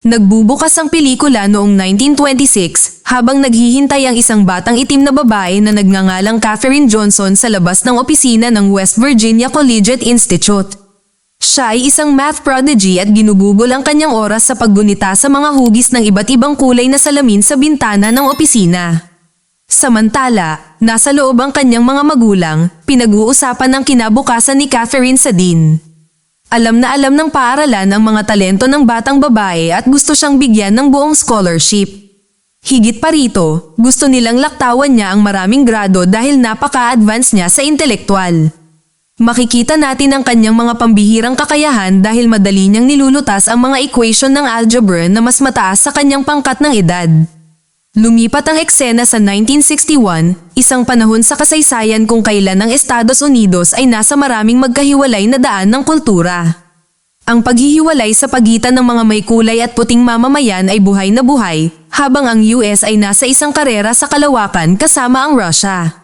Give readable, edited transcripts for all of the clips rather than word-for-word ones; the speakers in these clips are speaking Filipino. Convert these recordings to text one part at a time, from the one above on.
Nagbubukas ang pelikula noong 1926 habang naghihintay ang isang batang itim na babae na nagngangalang Katherine Johnson sa labas ng opisina ng West Virginia Collegiate Institute. Siya ay isang math prodigy at ginugugol ang kanyang oras sa paggunita sa mga hugis ng iba't ibang kulay na salamin sa bintana ng opisina. Samantala, nasa loob ang kanyang mga magulang, pinag-uusapan ang kinabukasan ni Katherine sa dean. Alam na alam ng paaralan ang mga talento ng batang babae at gusto siyang bigyan ng buong scholarship. Higit pa rito, gusto nilang laktawan niya ang maraming grado dahil napaka-advance niya sa intelektual. Makikita natin ang kanyang mga pambihirang kakayahan dahil madali niyang nilulutas ang mga equation ng algebra na mas mataas sa kanyang pangkat ng edad. Lumipat ang eksena sa 1961, isang panahon sa kasaysayan kung kailan ang Estados Unidos ay nasa maraming magkahiwalay na daan ng kultura. Ang paghihiwalay sa pagitan ng mga may kulay at puting mamamayan ay buhay na buhay, habang ang US ay nasa isang karera sa kalawakan kasama ang Russia.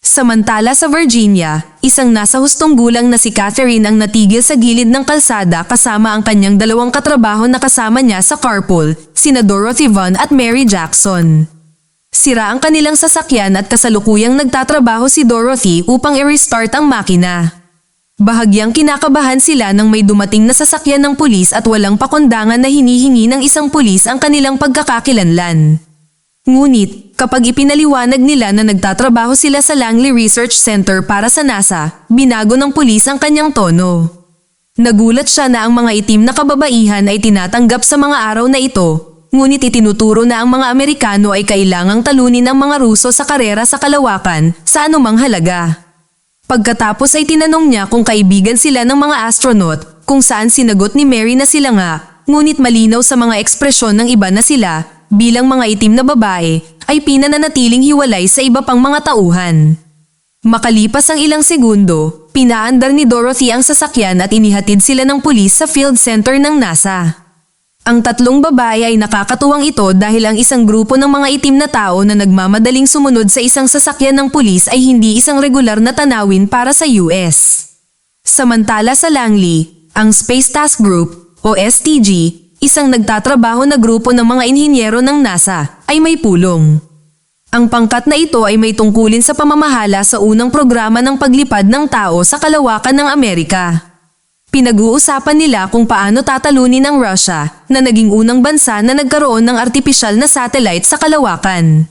Samantala sa Virginia, isang nasa hustong gulang na si Katherine ang natigil sa gilid ng kalsada kasama ang kanyang dalawang katrabaho na kasama niya sa carpool, sina Dorothy Vaughan at Mary Jackson. Sira ang kanilang sasakyan at kasalukuyang nagtatrabaho si Dorothy upang i-restart ang makina. Bahagyang kinakabahan sila nang may dumating na sasakyan ng pulis at walang pakundangan na hinihingi ng isang pulis ang kanilang pagkakakilanlan. Ngunit, kapag ipinaliwanag nila na nagtatrabaho sila sa Langley Research Center para sa NASA, binago ng pulis ang kanyang tono. Nagulat siya na ang mga itim na kababaihan ay tinatanggap sa mga araw na ito, ngunit itinuturo na ang mga Amerikano ay kailangang talunin ang mga Ruso sa karera sa kalawakan sa anumang halaga. Pagkatapos ay tinanong niya kung kaibigan sila ng mga astronaut, kung saan sinagot ni Mary na sila nga, ngunit malinaw sa mga ekspresyon ng iba na sila, bilang mga itim na babae, ay pinananatiling hiwalay sa iba pang mga tauhan. Makalipas ang ilang segundo, pinaandar ni Dorothy ang sasakyan at inihatid sila ng pulis sa field center ng NASA. Ang tatlong babae ay nakakatuwang ito dahil ang isang grupo ng mga itim na tao na nagmamadaling sumunod sa isang sasakyan ng pulis ay hindi isang regular na tanawin para sa US. Samantala sa Langley, ang Space Task Group o STG, isang nagtatrabaho na grupo ng mga inhinyero ng NASA, ay may pulong. Ang pangkat na ito ay may tungkulin sa pamamahala sa unang programa ng paglipad ng tao sa kalawakan ng Amerika. Pinag-uusapan nila kung paano tatalunin ang Russia, na naging unang bansa na nagkaroon ng artipisyal na satellite sa kalawakan.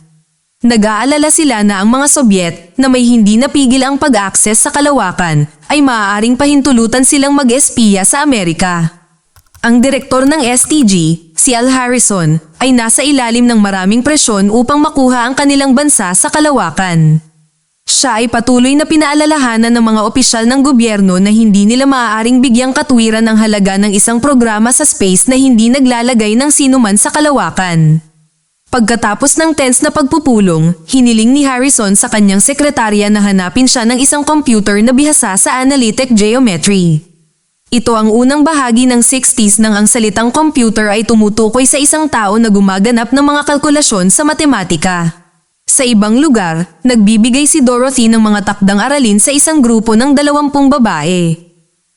Nag-aalala sila na ang mga Sobyet, na may hindi napigil ang pag-access sa kalawakan, ay maaaring pahintulutan silang mag-espiya sa Amerika. Ang direktor ng STG, si Al Harrison, ay nasa ilalim ng maraming presyon upang makuha ang kanilang bansa sa kalawakan. Siya ay patuloy na pinaalalahanan ng mga opisyal ng gobyerno na hindi nila maaaring bigyang katwiran ang halaga ng isang programa sa space na hindi naglalagay ng sinuman sa kalawakan. Pagkatapos ng tense na pagpupulong, hiniling ni Harrison sa kanyang sekretarya na hanapin siya ng isang computer na bihasa sa analytic geometry. Ito ang unang bahagi ng 60s nang ang salitang computer ay tumutukoy sa isang tao na gumaganap ng mga kalkulasyon sa matematika. Sa ibang lugar, nagbibigay si Dorothy ng mga takdang aralin sa isang grupo ng 20 babae.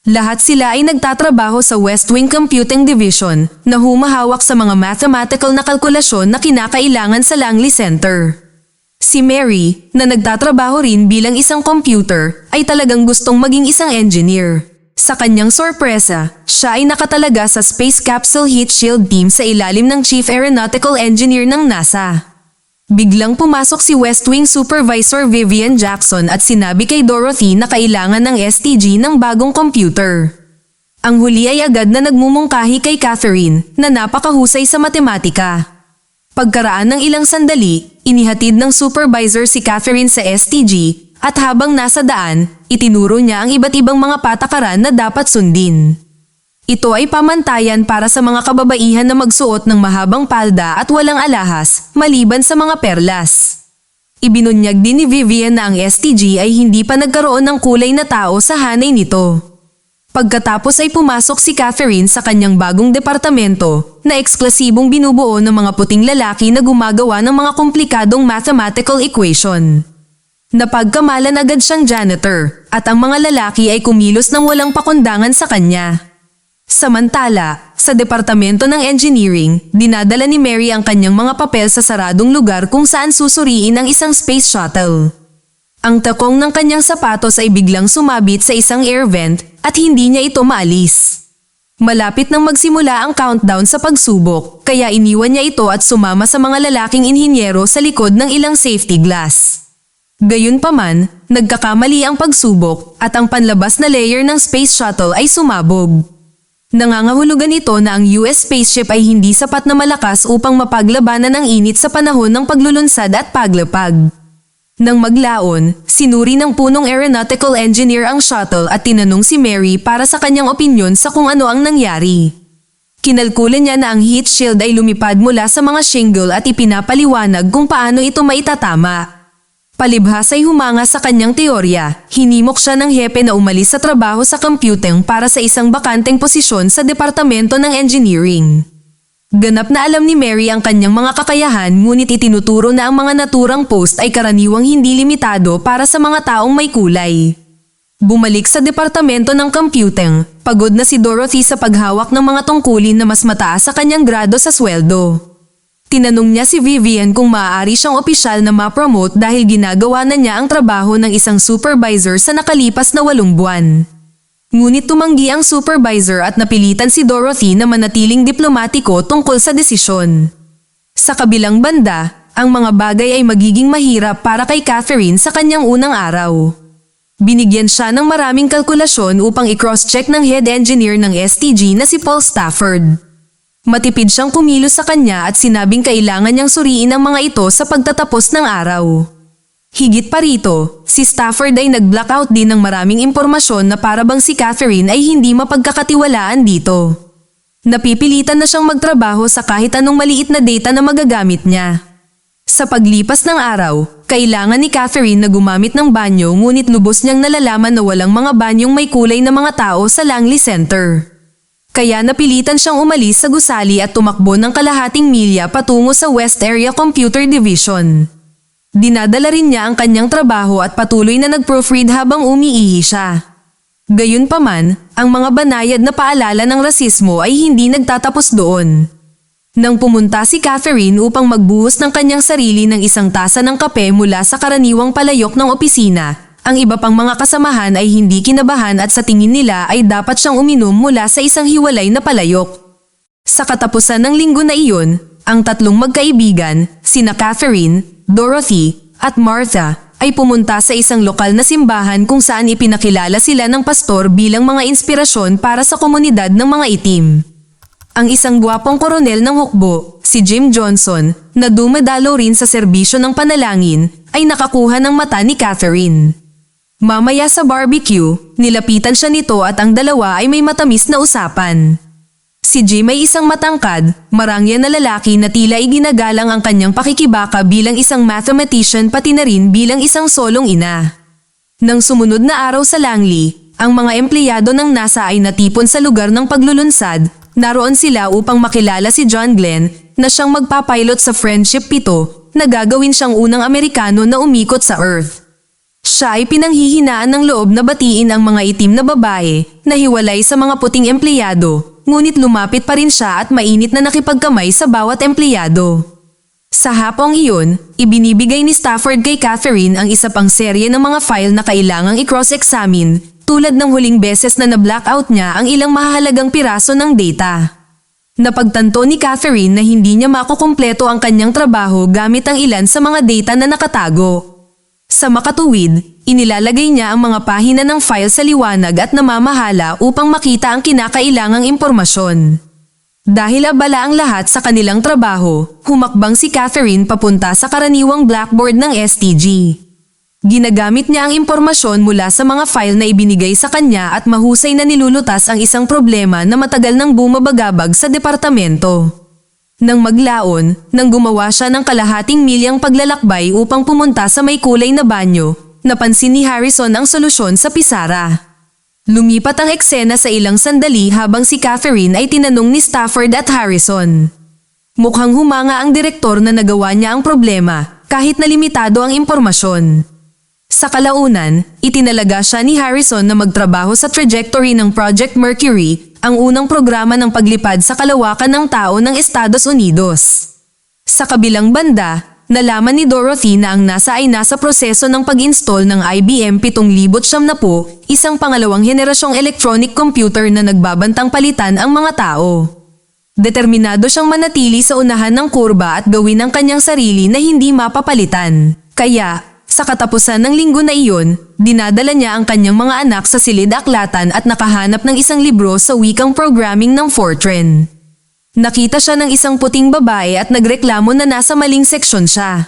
Lahat sila ay nagtatrabaho sa West Wing Computing Division na humahawak sa mga mathematical na kalkulasyon na kinakailangan sa Langley Center. Si Mary, na nagtatrabaho rin bilang isang computer, ay talagang gustong maging isang engineer. Sa kanyang sorpresa, siya ay nakatalaga sa Space Capsule Heat Shield Team sa ilalim ng Chief Aeronautical Engineer ng NASA. Biglang pumasok si West Wing Supervisor Vivian Jackson at sinabi kay Dorothy na kailangan ng STG ng bagong computer. Ang huli ay agad na nagmumungkahi kay Katherine na napakahusay sa matematika. Pagkaraan ng ilang sandali, inihatid ng supervisor si Katherine sa STG at habang nasa daan, itinuro niya ang iba't ibang mga patakaran na dapat sundin. Ito ay pamantayan para sa mga kababaihan na magsuot ng mahabang palda at walang alahas, maliban sa mga perlas. Ibinunyag din ni Vivian na ang STG ay hindi pa nagkaroon ng kulay na tao sa hanay nito. Pagkatapos ay pumasok si Katherine sa kanyang bagong departamento na eksklusibong binubuo ng mga puting lalaki na gumagawa ng mga komplikadong mathematical equation. Napagkamalan agad siyang janitor at ang mga lalaki ay kumilos ng walang pakundangan sa kanya. Samantala, sa Departamento ng Engineering, dinadala ni Mary ang kanyang mga papel sa saradong lugar kung saan susuriin ang isang space shuttle. Ang takong ng kanyang sapatos ay biglang sumabit sa isang air vent at hindi niya ito maalis. Malapit nang magsimula ang countdown sa pagsubok, kaya iniwan niya ito at sumama sa mga lalaking inhinyero sa likod ng ilang safety glass. Gayunpaman, nagkakamali ang pagsubok at ang panlabas na layer ng space shuttle ay sumabog. Nangangahulugan ito na ang US spaceship ay hindi sapat na malakas upang mapaglabanan ang init sa panahon ng paglulunsad at paglapag. Nang maglaon, sinuri ng punong aeronautical engineer ang shuttle at tinanong si Mary para sa kanyang opinyon sa kung ano ang nangyari. Kinalkulan niya na ang heat shield ay lumipad mula sa mga shingle at ipinapaliwanag kung paano ito maitatama. Palibhas ay humanga sa kanyang teorya, hinimok siya ng hepe na umalis sa trabaho sa computing para sa isang bakanteng posisyon sa Departamento ng Engineering. Ganap na alam ni Mary ang kanyang mga kakayahan ngunit itinuturo na ang mga naturang post ay karaniwang hindi limitado para sa mga taong may kulay. Bumalik sa Departamento ng Computing, pagod na si Dorothy sa paghawak ng mga tungkulin na mas mataas sa kanyang grado sa sweldo. Tinanong niya si Vivian kung maaari siyang opisyal na ma-promote dahil ginagawa na niya ang trabaho ng isang supervisor sa nakalipas na 8 buwan. Ngunit tumanggi ang supervisor at napilitan si Dorothy na manatiling diplomatiko tungkol sa desisyon. Sa kabilang banda, ang mga bagay ay magiging mahirap para kay Catherine sa kanyang unang araw. Binigyan siya ng maraming kalkulasyon upang i-cross-check ng head engineer ng STG na si Paul Stafford. Matipid siyang kumilos sa kanya at sinabing kailangan niyang suriin ang mga ito sa pagtatapos ng araw. Higit pa rito, si Stafford ay nag-blackout din ng maraming impormasyon na para bang si Catherine ay hindi mapagkakatiwalaan dito. Napipilitan na siyang magtrabaho sa kahit anong maliit na data na magagamit niya. Sa paglipas ng araw, kailangan ni Catherine na gumamit ng banyo ngunit lubos niyang nalalaman na walang mga banyong may kulay na mga tao sa Langley Center. Kaya napilitan siyang umalis sa gusali at tumakbo ng kalahating milya patungo sa West Area Computer Division. Dinadala rin niya ang kanyang trabaho at patuloy na nag-proofread habang umiihi siya. Gayunpaman, ang mga banayad na paalala ng rasismo ay hindi nagtatapos doon. Nang pumunta si Catherine upang magbuhos ng kanyang sarili ng isang tasa ng kape mula sa karaniwang palayok ng opisina, ang iba pang mga kasamahan ay hindi kinabahan at sa tingin nila ay dapat siyang uminom mula sa isang hiwalay na palayok. Sa katapusan ng linggo na iyon, ang tatlong magkaibigan, sina Catherine, Dorothy, at Martha, ay pumunta sa isang lokal na simbahan kung saan ipinakilala sila ng pastor bilang mga inspirasyon para sa komunidad ng mga itim. Ang isang gwapong koronel ng hukbo, si Jim Johnson, na dumadalo rin sa serbisyo ng panalangin, ay nakakuha ng mata ni Catherine. Mamaya sa barbecue, nilapitan siya nito at ang dalawa ay may matamis na usapan. Si Jim ay isang matangkad, marangya na lalaki na tila iginagalang ang kanyang pakikibaka bilang isang mathematician pati na rin bilang isang solong ina. Nang sumunod na araw sa Langley, ang mga empleyado ng NASA ay natipon sa lugar ng paglulunsad, naroon sila upang makilala si John Glenn na siyang magpapilot sa Friendship 7 na gagawin siyang unang Amerikano na umikot sa Earth. Siya ay pinanghihinaan ng loob na batiin ang mga itim na babae na hiwalay sa mga puting empleyado. Ngunit lumapit pa rin siya at mainit na nakipagkamay sa bawat empleyado. Sa hapong iyon, ibinibigay ni Stafford kay Catherine ang isa pang serye ng mga file na kailangang i-cross-examine, tulad ng huling beses na na-blackout niya ang ilang mahalagang piraso ng data. Napagtanto ni Catherine na hindi niya makukumpleto ang kanyang trabaho gamit ang ilan sa mga data na nakatago. Sa makatuwid, inilalagay niya ang mga pahina ng file sa liwanag at namamahala upang makita ang kinakailangang impormasyon. Dahil abala ang lahat sa kanilang trabaho, humakbang si Catherine papunta sa karaniwang blackboard ng STG. Ginagamit niya ang impormasyon mula sa mga file na ibinigay sa kanya at mahusay na nilulutas ang isang problema na matagal nang bumabagabag sa departamento. Nang maglaon, nang gumawa siya ng kalahating milyang paglalakbay upang pumunta sa may kulay na banyo, napansin ni Harrison ang solusyon sa pisara. Lumipat ang eksena sa ilang sandali habang si Catherine ay tinanong ni Stafford at Harrison. Mukhang humanga ang direktor na nagawa niya ang problema, kahit na limitado ang impormasyon. Sa kalaunan, itinalaga siya ni Harrison na magtrabaho sa trajectory ng Project Mercury, ang unang programa ng paglipad sa kalawakan ng tao ng Estados Unidos. Sa kabilang banda, nalaman ni Dorothy na ang NASA ay nasa proseso ng pag-install ng IBM 7070, isang pangalawang henerasyong electronic computer na nagbabantang palitan ang mga tao. Determinado siyang manatili sa unahan ng kurba at gawin ang kanyang sarili na hindi mapapalitan. Kaya, sa katapusan ng linggo na iyon, dinadala niya ang kanyang mga anak sa silid-aklatan at nakahanap ng isang libro sa wikang programming ng Fortran. Nakita siya ng isang puting babae at nagreklamo na nasa maling seksyon siya.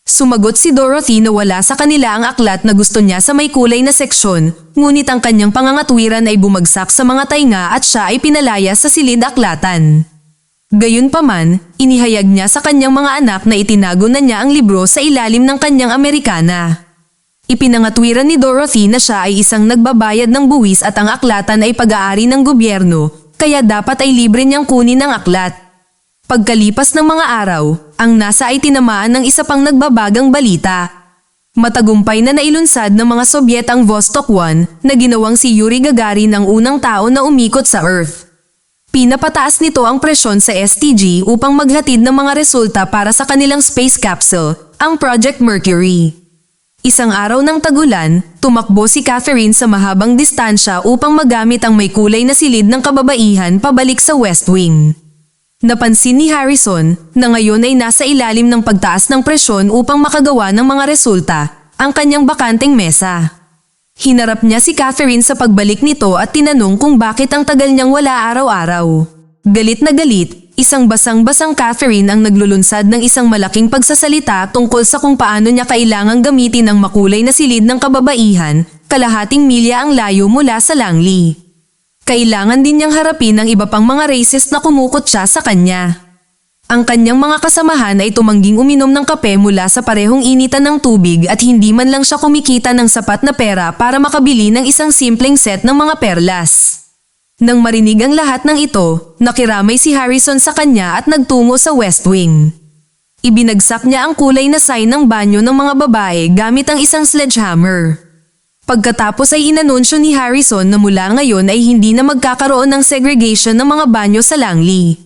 Sumagot si Dorothy na wala sa kanila ang aklat na gusto niya sa may kulay na seksyon, ngunit ang kanyang pangangatwiran ay bumagsak sa mga tainga at siya ay pinalaya sa silid-aklatan. Gayunpaman, inihayag niya sa kanyang mga anak na itinago na niya ang libro sa ilalim ng kanyang Amerikana. Ipinangatwiran ni Dorothy na siya ay isang nagbabayad ng buwis at ang aklatan ay pag-aari ng gobyerno, kaya dapat ay libre niyang kunin ang aklat. Pagkalipas ng mga araw, ang NASA ay tinamaan ng isa pang nagbabagang balita. Matagumpay na nailunsad ng mga Sobyet ang Vostok 1 na ginawang si Yuri Gagarin ang unang tao na umikot sa Earth. Pinapataas nito ang presyon sa STG upang maghatid ng mga resulta para sa kanilang space capsule, ang Project Mercury. Isang araw ng tagulan, tumakbo si Catherine sa mahabang distansya upang magamit ang may kulay na silid ng kababaihan pabalik sa West Wing. Napansin ni Harrison na ngayon ay nasa ilalim ng pagtaas ng presyon upang makagawa ng mga resulta, ang kanyang bakanteng mesa. Hinarap niya si Catherine sa pagbalik nito at tinanong kung bakit ang tagal niyang wala araw-araw. Galit na galit, isang basang-basang Catherine ang naglulunsad ng isang malaking pagsasalita tungkol sa kung paano niya kailangang gamitin ang makulay na silid ng kababaihan, kalahating milya ang layo mula sa Langley. Kailangan din niyang harapin ang iba pang mga racist na kumukot siya sa kanya. Ang kanyang mga kasamahan ay tumangging uminom ng kape mula sa parehong initan ng tubig at hindi man lang siya kumikita ng sapat na pera para makabili ng isang simpleng set ng mga perlas. Nang marinig ang lahat ng ito, nakiramay si Harrison sa kanya at nagtungo sa West Wing. Ibinagsak niya ang kulay na sign ng banyo ng mga babae gamit ang isang sledgehammer. Pagkatapos ay inanunsyo ni Harrison na mula ngayon ay hindi na magkakaroon ng segregation ng mga banyo sa Langley.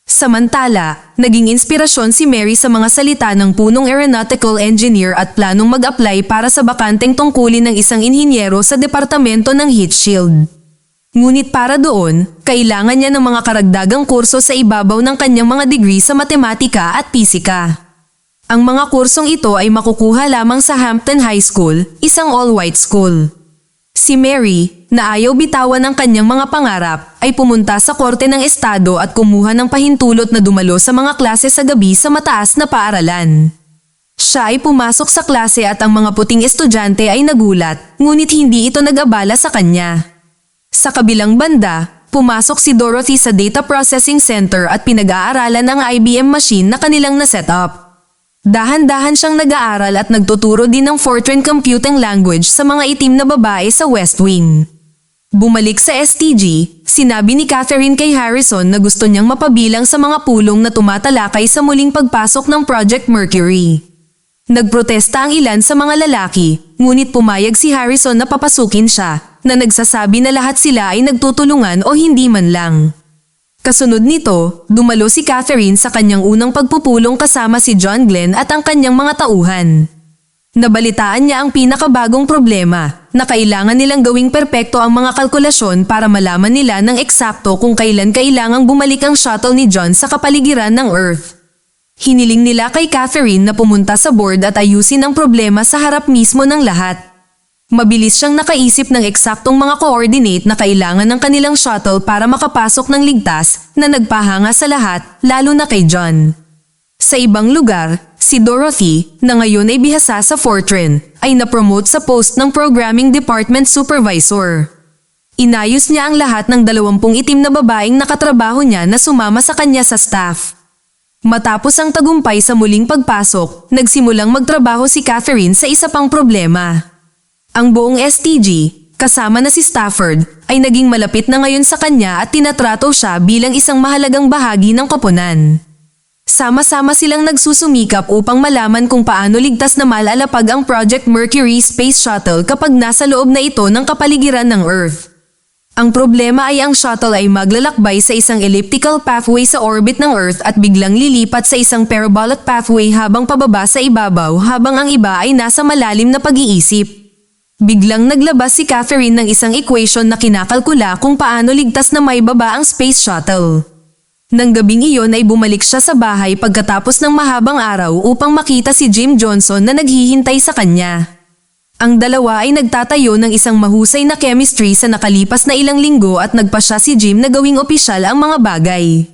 Samantala, naging inspirasyon si Mary sa mga salita ng punong aeronautical engineer at planong mag-apply para sa bakanteng tungkulin ng isang inhinyero sa departamento ng heat shield. Ngunit para doon, kailangan niya ng mga karagdagang kurso sa ibabaw ng kanyang mga degree sa matematika at pisika. Ang mga kursong ito ay makukuha lamang sa Hampton High School, isang all-white school. Si Mary, na ayaw bitawan ng kanyang mga pangarap, ay pumunta sa korte ng estado at kumuha ng pahintulot na dumalo sa mga klase sa gabi sa mataas na paaralan. Siya ay pumasok sa klase at ang mga puting estudyante ay nagulat, ngunit hindi ito nag-abala sa kanya. Sa kabilang banda, pumasok si Dorothy sa Data Processing Center at pinag-aaralan ang IBM machine na kanilang na-set up. Dahan-dahan siyang nag-aaral at nagtuturo din ng Fortran Computing Language sa mga itim na babae sa West Wing. Bumalik sa STG, sinabi ni Catherine kay Harrison na gusto niyang mapabilang sa mga pulong na tumatalakay sa muling pagpasok ng Project Mercury. Nagprotesta ang ilan sa mga lalaki, ngunit pumayag si Harrison na papasukin siya, na nagsasabi na lahat sila ay nagtutulungan o hindi man lang. Kasunod nito, dumalo si Catherine sa kanyang unang pagpupulong kasama si John Glenn at ang kanyang mga tauhan. Nabalitaan niya ang pinakabagong problema, na kailangan nilang gawing perpekto ang mga kalkulasyon para malaman nila ng eksakto kung kailan kailangang bumalik ang shuttle ni John sa kapaligiran ng Earth. Hiniling nila kay Catherine na pumunta sa board at ayusin ang problema sa harap mismo ng lahat. Mabilis siyang nakaisip ng eksaktong mga coordinate na kailangan ng kanilang shuttle para makapasok ng ligtas na nagpahanga sa lahat, lalo na kay John. Sa ibang lugar, si Dorothy, na ngayon ay bihasa sa Fortran, ay napromote sa post ng Programming Department Supervisor. Inayos niya ang lahat ng 20 itim na babaeng nakatrabaho niya na sumama sa kanya sa staff. Matapos ang tagumpay sa muling pagpasok, nagsimulang magtrabaho si Catherine sa isa pang problema. Ang buong STG, kasama na si Stafford, ay naging malapit na ngayon sa kanya at tinatrato siya bilang isang mahalagang bahagi ng koponan. Sama-sama silang nagsusumikap upang malaman kung paano ligtas na malalapag ang Project Mercury Space Shuttle kapag nasa loob na ito ng kapaligiran ng Earth. Ang problema ay ang shuttle ay maglalakbay sa isang elliptical pathway sa orbit ng Earth at biglang lilipat sa isang parabolic pathway habang pababa sa ibabaw habang ang iba ay nasa malalim na pag-iisip. Biglang naglabas si Catherine ng isang equation na kinakalkula kung paano ligtas na maibaba ang space shuttle. Nang gabing iyon ay bumalik siya sa bahay pagkatapos ng mahabang araw upang makita si Jim Johnson na naghihintay sa kanya. Ang dalawa ay nagtatayo ng isang mahusay na chemistry sa nakalipas na ilang linggo at nagpasya si Jim na gawing opisyal ang mga bagay.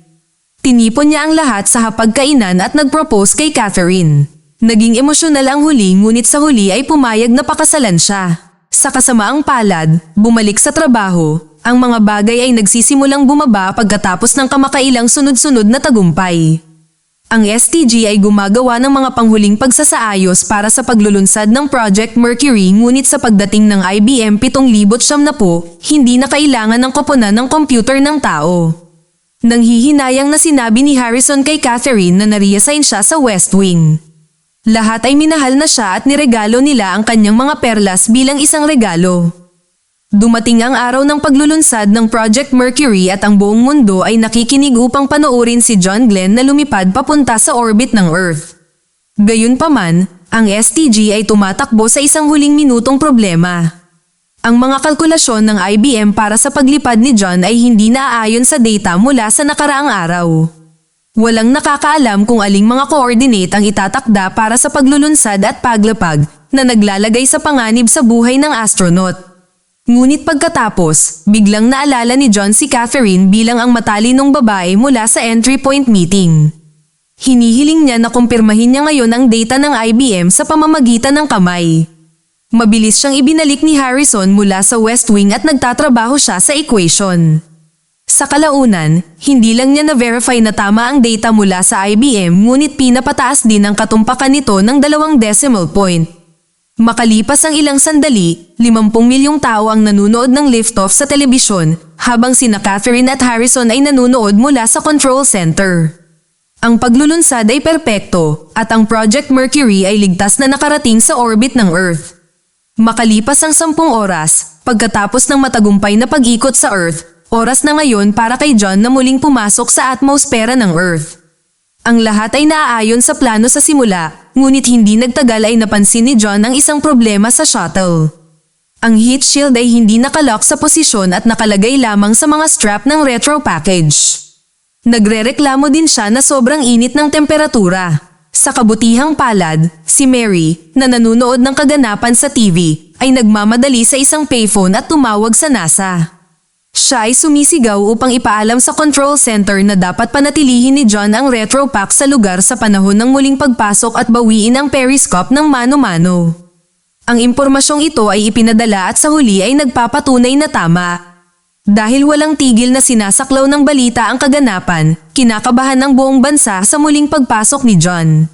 Tinipon niya ang lahat sa hapagkainan at nagpropose kay Catherine. Naging emosyonal ang huli ngunit sa huli ay pumayag na pakasalan siya. Sa kasamaang palad, bumalik sa trabaho, ang mga bagay ay nagsisimulang bumaba pagkatapos ng kamakailang sunod-sunod na tagumpay. Ang STG ay gumagawa ng mga panghuling pagsasaayos para sa paglulunsad ng Project Mercury ngunit sa pagdating ng IBM 7070, hindi na kailangan ng koponan ng computer ng tao. Nanghihinayang na sinabi ni Harrison kay Catherine na na-reassign siya sa West Wing. Lahat ay minahal na siya at niregalo nila ang kanyang mga perlas bilang isang regalo. Dumating ang araw ng paglulunsad ng Project Mercury at ang buong mundo ay nakikinig upang panoorin si John Glenn na lumipad papunta sa orbit ng Earth. Gayunpaman, ang STG ay tumatakbo sa isang huling minutong problema. Ang mga kalkulasyon ng IBM para sa paglipad ni John ay hindi naaayon sa data mula sa nakaraang araw. Walang nakakaalam kung aling mga coordinate ang itatakda para sa paglulunsad at paglapag na naglalagay sa panganib sa buhay ng astronaut. Ngunit pagkatapos, biglang naalala ni John si Catherine bilang ang matalinong babae mula sa entry point meeting. Hinihiling niya na kumpirmahin niya ngayon ang data ng IBM sa pamamagitan ng kamay. Mabilis siyang ibinalik ni Harrison mula sa West Wing at nagtatrabaho siya sa equation. Sa kalaunan, hindi lang niya na-verify na tama ang data mula sa IBM ngunit pinapataas din ang katumpakan nito ng 2 decimal point. Makalipas ang ilang sandali, 50 milyong tao ang nanunood ng liftoff sa telebisyon, habang sina Catherine at Harrison ay nanunood mula sa control center. Ang paglulunsad ay perpekto, at ang Project Mercury ay ligtas na nakarating sa orbit ng Earth. Makalipas ang 10 oras, pagkatapos ng matagumpay na pag-ikot sa Earth, oras na ngayon para kay John na muling pumasok sa atmosfera ng Earth. Ang lahat ay naaayon sa plano sa simula, ngunit hindi nagtagal ay napansin ni John ang isang problema sa shuttle. Ang heat shield ay hindi nakalock sa posisyon at nakalagay lamang sa mga strap ng retro package. Nagrereklamo din siya na sobrang init ng temperatura. Sa kabutihang palad, si Mary, na nanunood ng kaganapan sa TV, ay nagmamadali sa isang payphone at tumawag sa NASA. Siya ay sumisigaw upang ipaalam sa control center na dapat panatilihin ni John ang retro pack sa lugar sa panahon ng muling pagpasok at bawiin ang periscope ng mano-mano. Ang impormasyong ito ay ipinadala at sa huli ay nagpapatunay na tama. Dahil walang tigil na sinasaklaw ng balita ang kaganapan, kinakabahan ang buong bansa sa muling pagpasok ni John.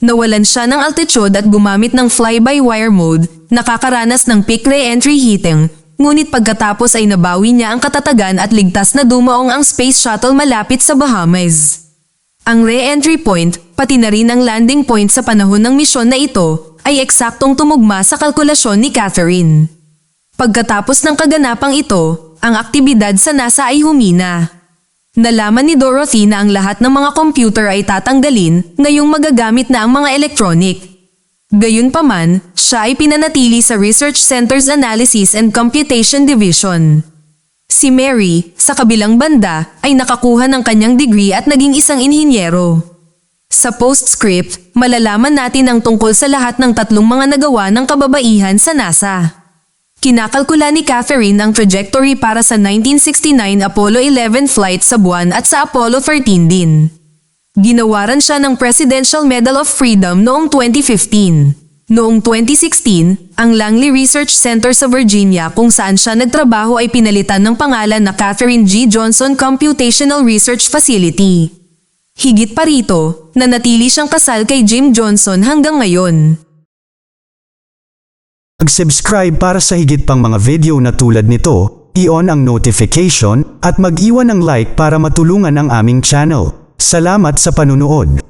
Nawalan siya ng altitude at gumamit ng fly-by-wire mode, nakakaranas ng peak re-entry heating, ngunit pagkatapos ay nabawi niya ang katatagan at ligtas na dumaong ang space shuttle malapit sa Bahamas. Ang re-entry point, pati na rin ang landing point sa panahon ng misyon na ito, ay eksaktong tumugma sa kalkulasyon ni Catherine. Pagkatapos ng kaganapang ito, ang aktibidad sa NASA ay humina. Nalaman ni Dorothy na ang lahat ng mga computer ay tatanggalin, ngayong magagamit na ang mga electronic. Gayunpaman, siya ay pinanatili sa Research Center's Analysis and Computation Division. Si Mary, sa kabilang banda, ay nakakuha ng kanyang degree at naging isang inhinyero. Sa postscript, malalaman natin ang tungkol sa lahat ng 3 mga nagawa ng kababaihan sa NASA. Kinakalkula ni Catherine ang trajectory para sa 1969 Apollo 11 flight sa buwan at sa Apollo 13 din. Ginawaran siya ng Presidential Medal of Freedom noong 2015. Noong 2016, ang Langley Research Center sa Virginia kung saan siya nagtrabaho ay pinalitan ng pangalan na Catherine G. Johnson Computational Research Facility. Higit pa rito, nanatili siyang kasal kay Jim Johnson hanggang ngayon. Mag-subscribe para sa higit pang mga video na tulad nito, i-on ang notification at mag-iwan ng like para matulungan ang aming channel. Salamat sa panunood.